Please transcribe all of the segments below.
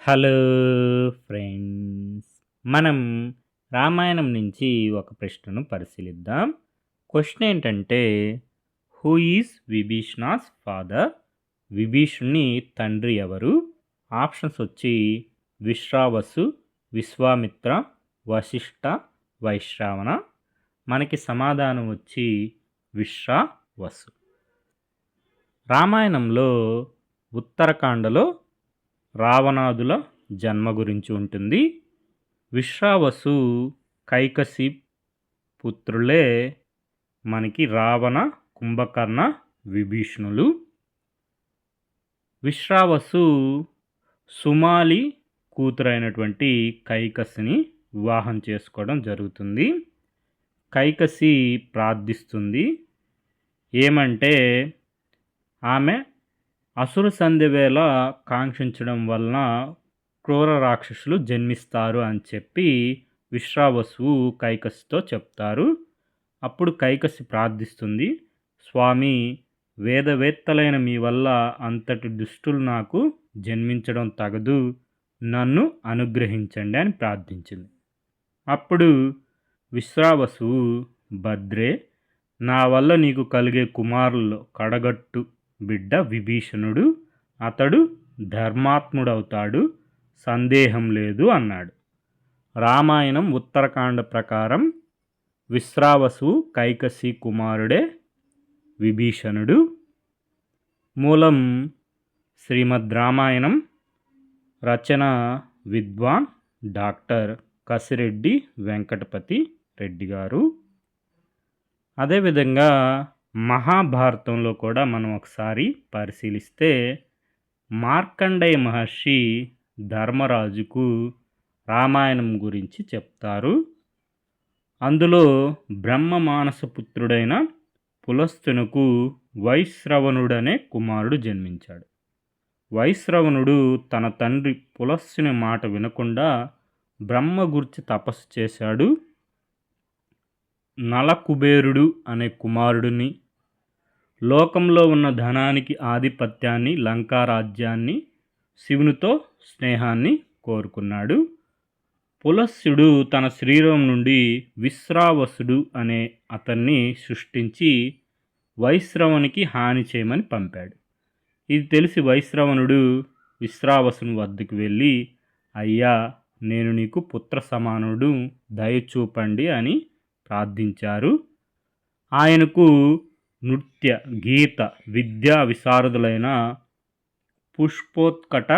Hello friends. మనం రామాయణం నుంచి ఒక ప్రశ్నను పరిశీలిద్దాం. క్వశ్చన్ ఏంటంటే, హూ ఈజ్ విభీషణాస్ ఫాదర్? విభీషణుని తండ్రి ఎవరు? ఆప్షన్స్ వచ్చి విశ్రావసు, విశ్వామిత్ర, వశిష్ఠ, వైశ్రావణ. మనకి సమాధానం వచ్చి విశ్రావసు. రామాయణంలో ఉత్తరకాండలో రావణాదుల జన్మ గురించి ఉంటుంది. విశ్రావసు కైకసి పుత్రులే మనకి రావణ, కుంభకర్ణ, విభీషణులు. విశ్రావసు సుమాలి కూతురైనటువంటి కైకసిని వివాహం చేసుకోవడం జరుగుతుంది. కైకసి ప్రార్థిస్తుంది ఏమంటే, ఆమె అసుర సంధ్య వేళ కాంక్షించడం వలన క్రూర రాక్షసులు జన్మిస్తారు అని చెప్పి విశ్రావసువు కైకసితో చెప్తారు. అప్పుడు కైకసి ప్రార్థిస్తుంది, స్వామి, వేదవేత్తలైన మీ వల్ల అంతటి దుష్టులు నాకు జన్మించడం తగదు, నన్ను అనుగ్రహించండి అని ప్రార్థించింది. అప్పుడు విశ్రావసువు, భద్రే, నా వల్ల నీకు కలిగే కుమారుల్లో కడగట్టు బిడ్డ విభీషణుడు, అతడు ధర్మాత్ముడవుతాడు, సందేహం లేదు అన్నాడు. రామాయణం ఉత్తరకాండ ప్రకారం విశ్రావసువు కైకసి కుమారుడే విభీషణుడు. మూలం శ్రీమద్ రామాయణం. రచన విద్వాన్ డాక్టర్ కసిరెడ్డి వెంకటపతి రెడ్డి గారు. అదేవిధంగా మహాభారతంలో కూడా మనం ఒకసారి పరిశీలిస్తే, మార్కండేయ మహర్షి ధర్మరాజుకు రామాయణం గురించి చెప్తారు. అందులో బ్రహ్మ మానసపుత్రుడైన పులస్తునకు వైశ్రవణుడనే కుమారుడు జన్మించాడు. వైశ్రవణుడు తన తండ్రి పులస్సుని మాట వినకుండా బ్రహ్మ గురించి తపస్సు చేశాడు. నలకుబేరుడు అనే కుమారుడిని, లోకంలో ఉన్న ధనానికి ఆధిపత్యాన్ని, లంకారాజ్యాన్ని, శివునితో స్నేహాన్ని కోరుకున్నాడు. పులస్సుడు తన శరీరం నుండి విశ్రావసుడు అనే అతన్ని సృష్టించి వైశ్రవణునికి హాని చేయమని పంపాడు. ఇది తెలిసి వైశ్రవణుడు విశ్రావసుని వద్దకు వెళ్ళి, అయ్యా, నేను నీకు పుత్ర సమానుడు, దయచూపండి అని ప్రార్థించారు. ఆయనకు నృత్య, గీత, విద్యా విశారదులైన పుష్పోత్కట,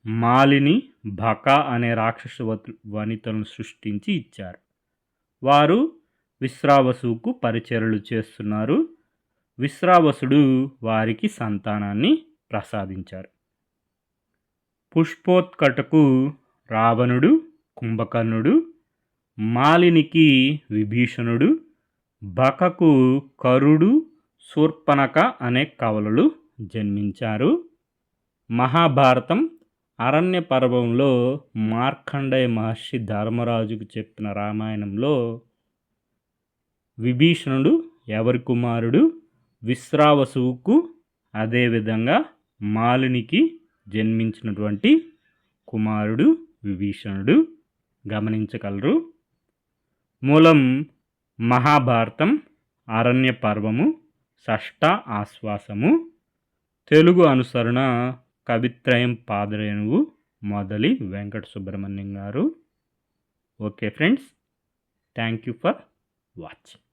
మాలిని, భక అనే రాక్షస వనితలను సృష్టించి ఇచ్చారు. వారు విశ్రావసుకు పరిచర్యలు చేస్తున్నారు. విశ్రావసుడు వారికి సంతానాన్ని ప్రసాదించారు. పుష్పోత్కటకు రావణుడు, కుంభకర్ణుడు, మాలినికి విభీషణుడు, బకకు కరుడు, శూర్పణఖ అనే కవలలు జన్మించారు. మహాభారతం అరణ్య పర్వంలో మార్కండేయ మహర్షి ధర్మరాజుకు చెప్పిన రామాయణంలో విభీషణుడు ఎవరి కుమారుడు? విశ్రావసువుకు, అదేవిధంగా మాలినికి జన్మించినటువంటి కుమారుడు విభీషణుడు. గమనించగలరు. మూలం మహాభారతం, అరణ్య పర్వము, షష్ఠ ఆశ్వాసము. తెలుగు అనుసరణ కవిత్రయం పాదరేణువు మొదలి వెంకట సుబ్రహ్మణ్యం గారు. Okay friends, thank you for watching.